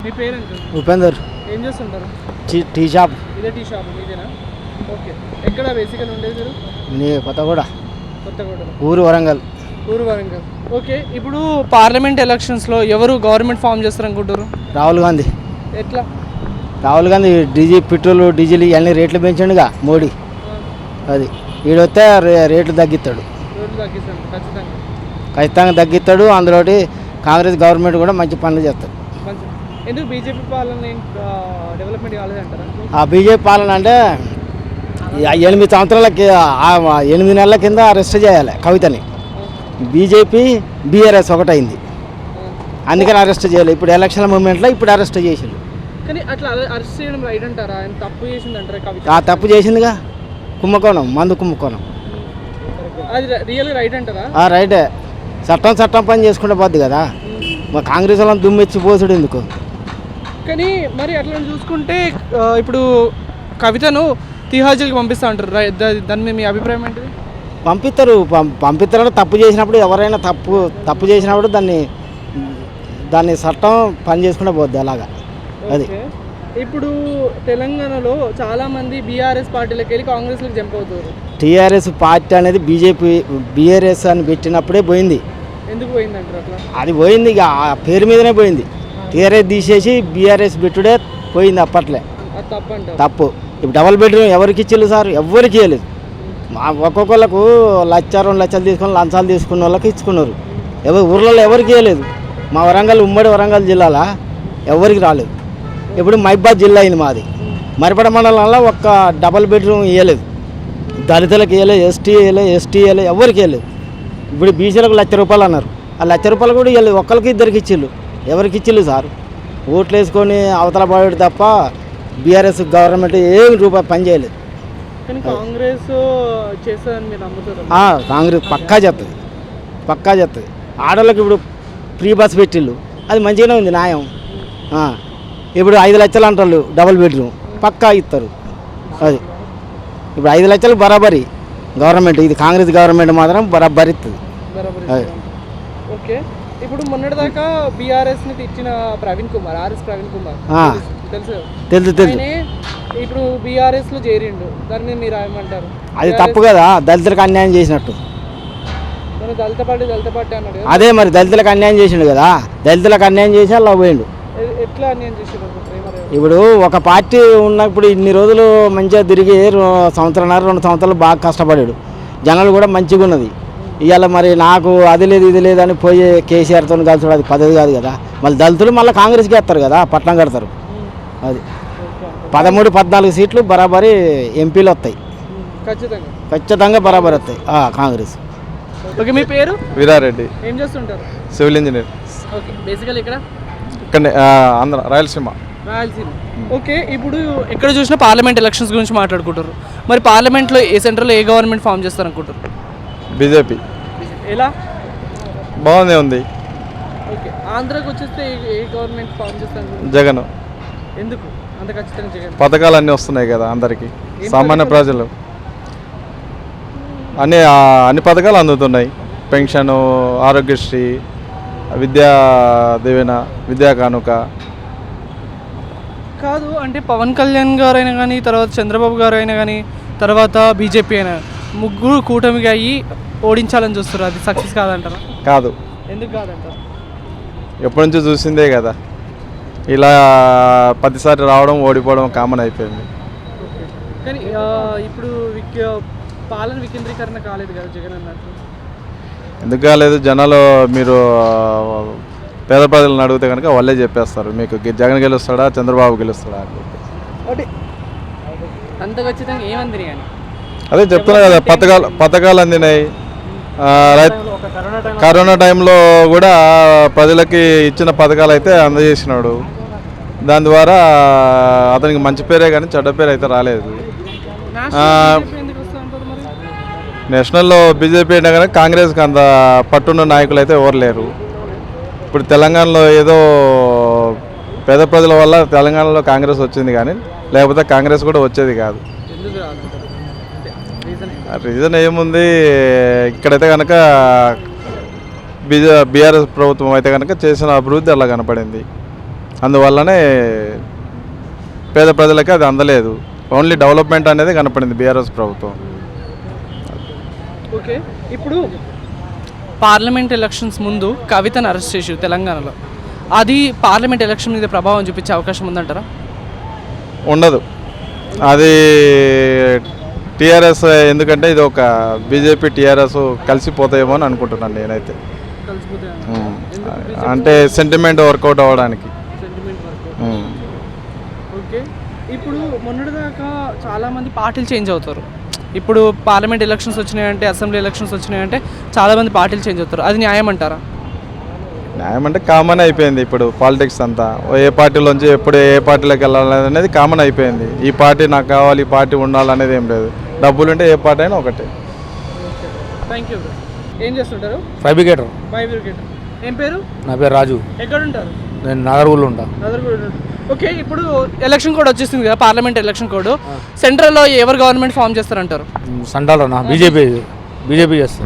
మీ parent Upender. ఏం చేస్తుంటారు? Tea shop. ఇదే టీ షాప్ మీదేనా? ఓకే. ఎక్కడ బేసికల్ ఉండేది మీరు? కొత్తగూడ. కొత్తగూడలో. ఊరు వరంగల్. ఊరు వరంగల్. ఓకే. ఇప్పుడు పార్లమెంట్ ఎలక్షన్స్లో ఎవరు గవర్నమెంట్ ఫామ్ చేస్తారనుకుంటారు? రాహుల్ గాంధీ. ఎట్లా? రాహుల్ గాంధీ పెట్రోల్ డీజిల్ ఇవన్నీ రేట్లు పెంచండుగా మోడీ. అది ఈడొస్తే రేట్లు తగ్గిస్తాడు. రేట్లు తగ్గిస్తాడు ఖచ్చితంగా. ఖచ్చితంగా తగ్గిస్తాడు. అందులోటి కాంగ్రెస్ గవర్నమెంట్ కూడా మంచి పనులు చేస్తాడు. ఎందుకు బీజేపీ పాలన డెవలప్మెంట్ కాలేదంటారా? ఆ బీజేపీ పాలన అంటే 8 సంవత్సరాలకి 8 నెలల కింద అరెస్ట్ చేయాలి కవితని. బీజేపీ బీఆర్ఎస్ ఒకటైంది, అందుకని అరెస్ట్ చేయాలి. ఇప్పుడు ఎలక్షన్ మూమెంట్లో ఇప్పుడు అరెస్ట్ చేసిండు. కానీ అట్లా అరెస్ట్ చేయడం రైట్ అంటారా? ఆయన తప్పు చేసింది అంటారా కవిత? తప్పు చేసిందిగా, కుంభకోణం, మందు కుంభకోణం. అది రియల్ రైట్ అంటారా? రైటే. చట్టం పని చేసుకుంటే పోద్ది కదా. మా కాంగ్రెస్ వాళ్ళని దుమ్మెచ్చి పోసుడు ఎందుకు? కానీ మరి అట్లా చూసుకుంటే ఇప్పుడు కవితను తిహాజీలకు పంపిస్తా అంటారు. దాని మీద మీ అభిప్రాయం ఏంటిది? పంపిస్తారంటే తప్పు చేసినప్పుడు, ఎవరైనా తప్పు చేసినప్పుడు దాన్ని చట్టం పని చేసుకుంటే పోద్ది అలాగా. అది ఇప్పుడు తెలంగాణలో చాలా మంది బీఆర్ఎస్ పార్టీలకు వెళ్ళి కాంగ్రెస్లోకి జంప్ అవుతారు. టీఆర్ఎస్ పార్టీ అనేది బీఆర్ఎస్ అని పెట్టినప్పుడే పోయింది. ఎందుకు పోయింది అంటారు అట్లా? అది పోయింది, ఇక ఆ పేరు మీదనే పోయింది. టీఆర్ఎస్ తీసేసి బీఆర్ఎస్ పెట్టుడే పోయింది. అప్పట్లే తప్పు. ఇప్పుడు డబల్ బెడ్రూమ్ ఎవరికి ఇచ్చిల్లు సార్? ఎవరికి ఇవ్వలేదు. ఒక్కొక్కళ్ళకు 1,00,000 2 లక్షలు తీసుకొని లంచాలు తీసుకున్న వాళ్ళకి ఇచ్చుకున్నారు. ఊర్లలో ఎవరికి ఇవ్వలేదు. మా వరంగల్, ఉమ్మడి వరంగల్ జిల్లాలో ఎవరికి రాలేదు. ఇప్పుడు మహబూబాద్ జిల్లా అయింది మాది. మరిపడ మండలంలో ఒక్క డబల్ బెడ్రూమ్ ఇవ్వలేదు. దళితులకు ఇవ్వలేదు, ఎస్టీ ఇవ్వలేదు, ఎవరికి ఇవ్వలేదు. ఇప్పుడు బీసీలకు ₹1,00,000 అన్నారు. ఆ ₹1,00,000 కూడా ఇవ్వలేదు. ఒక్కరికి ఇద్దరికి ఇచ్చిళ్ళు. ఎవరికి ఇచ్చిళ్ళు సార్? ఓట్లు వేసుకొని అవతల పడేడు తప్ప బీఆర్ఎస్ గవర్నమెంట్ ఏమి రూపాయి పని చేయలేదు. కాంగ్రెస్ చేస్తుందని మీరు నమ్ముతారు? కాంగ్రెస్ పక్కా చేస్తుంది. ఆడవాళ్ళకి ఇప్పుడు ఫ్రీ బస్ పెట్టిళ్ళు, అది మంచిగానే ఉంది, న్యాయం. ఇప్పుడు 5 లక్షలు అంటారు డబుల్ బెడ్రూమ్, పక్కా ఇస్తారు. అది ఇప్పుడు 5 లక్షలు బరాబరి గవర్నమెంట్. ఇది కాంగ్రెస్ గవర్నమెంట్ మాత్రం బరాబరి ఇస్తుంది. ఓకే. ఇప్పుడు మొన్నటిదాకా బీఆర్ఎస్ ని తెచ్చిన ప్రవీణ్ కుమార్, తెలుసు. ఇప్పుడు బీఆర్ఎస్ లో చేరిండు. దాన్ని మీరు ఏమంటారు? అది తప్పు కదా, దళితులకు అన్యాయం చేసినట్టు. దళిత పార్టీ అన్నాడు. అదే మరి దళితులకు అన్యాయం చేసిండు కదా, దళితులకు అన్యాయం చేసి అలా పోయిండు. ఎట్లా అన్యాయం చేసిండు? ఇప్పుడు ఒక పార్టీ ఉన్నప్పుడు ఇన్ని రోజులు మంచిగా తిరిగి 1.5 సంవత్సరాలు 2 సంవత్సరాలు బాగా కష్టపడాడు. జనాలు కూడా మంచిగా ఉన్నది. ఇవాళ మరి నాకు అది లేదు ఇది లేదు అని పోయి కేసీఆర్తో కలిసి అది పద్ధతి కాదు కదా. మళ్ళీ దళితులు మళ్ళీ కాంగ్రెస్కి వేస్తారు కదా, పట్టణం కడతారు. అది 13-14 సీట్లు బరాబరి ఎంపీలు వస్తాయి. ఖచ్చితంగా బరాబరి వస్తాయి కాంగ్రెస్. ఓకే. మీ పేరు? వీరారెడ్డి. ఏం చేస్తుంటారు? Civil engineer. ఓకే. బేసికల్ ఇక్కడ ఆంధ్ర, రాయలసీమ. ఓకే. ఇప్పుడు ఎక్కడ చూసినా పార్లమెంట్ ఎలక్షన్స్ గురించి మాట్లాడుకుంటారు. మరి పార్లమెంట్లో ఏ సెంటర్లో ఏ గవర్నమెంట్ ఫామ్ చేస్తారనుకుంటారు? బీజేపీ. ఎలా? బాగానే ఉంది. ఓకే. ఆంధ్రాకి వచ్చేస్తే ఏ గవర్నమెంట్ ఫామ్ చేస్తారు? జగన్. ఎందుకు అంత ఖచ్చితంగా జగన్? పథకాలు అన్నీ వస్తున్నాయి కదా అందరికి, సామాన్య ప్రజలు అన్ని పథకాలు అందుతున్నాయి. పెన్షను, ఆరోగ్యశ్రీ, విద్యా దీవెన, విద్యా కానుక. కాదు అంటే పవన్ కళ్యాణ్ గారు అయినా కానీ, తర్వాత చంద్రబాబు గారు అయినా కానీ, తర్వాత బీజేపీ అయినా, ముగ్గురు కూటమిగా అయ్యి ఓడించాలని చూస్తారు. అది సక్సెస్ కాదంటారా? కాదు. ఎందుకు కాదంటారు? ఎప్పటి నుంచో చూసిందే కదా, ఇలా 10సారి రావడం ఓడిపోవడం కామన్ అయిపోయింది. కానీ ఇప్పుడు పాలన వికేంద్రీకరణ కాలేదు కదా జగన్ అన్నట్టు. ఎందుకు కాలేదు? జనాలు మీరు పేద ప్రజలను అడిగితే కనుక వాళ్ళే చెప్పేస్తారు మీకు జగన్ గెలుస్తాడా చంద్రబాబు గెలుస్తాడా అని చెప్పి. అంత ఖచ్చితంగా ఏమంది కానీ అదే చెప్తున్నా కదా, పథకాలు అందినాయి. కరోనా టైంలో కూడా ప్రజలకి ఇచ్చిన పథకాలు అయితే అందజేసినాడు. దాని ద్వారా అతనికి మంచి పేరే కానీ చెడ్డ పేరు అయితే రాలేదు. నేషనల్లో బీజేపీ అయినా కానీ కాంగ్రెస్కి అంత పట్టున్న నాయకులు అయితే ఎవరు లేరు. ఇప్పుడు తెలంగాణలో ఏదో పేద ప్రజల వల్ల తెలంగాణలో కాంగ్రెస్ వచ్చింది, కానీ లేకపోతే కాంగ్రెస్ కూడా వచ్చేది కాదు. రీజన్ ఏముంది, ఇక్కడైతే కనుక బీఆర్ఎస్ ప్రభుత్వం అయితే కనుక చేసిన అభివృద్ధి అలా కనపడింది. అందువల్లనే పేద ప్రజలకి అది అందలేదు. ఓన్లీ డెవలప్మెంట్ అనేది కనపడింది బీఆర్ఎస్ ప్రభుత్వం. ఓకే, ఇప్పుడు పార్లమెంట్ ఎలక్షన్స్ ముందు కవితను అరెస్ట్ చేసి తెలంగాణలో, అది పార్లమెంట్ ఎలక్షన్ మీద ప్రభావం చూపించే అవకాశం ఉందంటారా? ఉండదు. అది టీఆర్ఎస్, ఎందుకంటే ఇది ఒక బీజేపీ టీఆర్ఎస్ కలిసిపోతాయేమో అని అనుకుంటున్నాను నేనైతే. అంటే సెంటిమెంట్ వర్కౌట్ అవ్వడానికి. ఓకే, ఇప్పుడు మొన్నటిదాకా చాలామంది పార్టీలు చేంజ్ అవుతారు. ఇప్పుడు పార్లమెంట్ ఎలక్షన్స్ వచ్చినాయంటే, అసెంబ్లీ ఎలక్షన్స్ వచ్చినాయంటే చాలామంది పార్టీలు చేంజ్ అవుతారు. అది న్యాయం అంటారా? న్యాయం అంటే కామన్ అయిపోయింది ఇప్పుడు పాలిటిక్స్ అంతా. ఏ పార్టీలోంచి ఎప్పుడు ఏ పార్టీలోకి వెళ్ళాలి అనేది కామన్ అయిపోయింది. ఈ పార్టీ నాకు కావాలి, ఈ పార్టీ ఉండాలనేది ఏం లేదు. డబ్బులు ఉంటే ఏ పార్టీ అయినా ఒకటే. Thank you. ఏం చేస్తుంటారు? ఫైబ్రికేటర్. ఏం పేరు? నా పేరు రాజు. ఎక్కడ ఉంటారు? నేను నాగర్గూడలో ఉంటా. ఓకే, ఇప్పుడు ఎలక్షన్ కోడ్ వచ్చేసింది కదా, పార్లమెంట్ ఎలక్షన్ కోడ్. సెంట్రల్లో ఎవరు గవర్నమెంట్ ఫామ్ చేస్తారంటారు? సెంట్రల్ బీజేపీ చేస్తారు.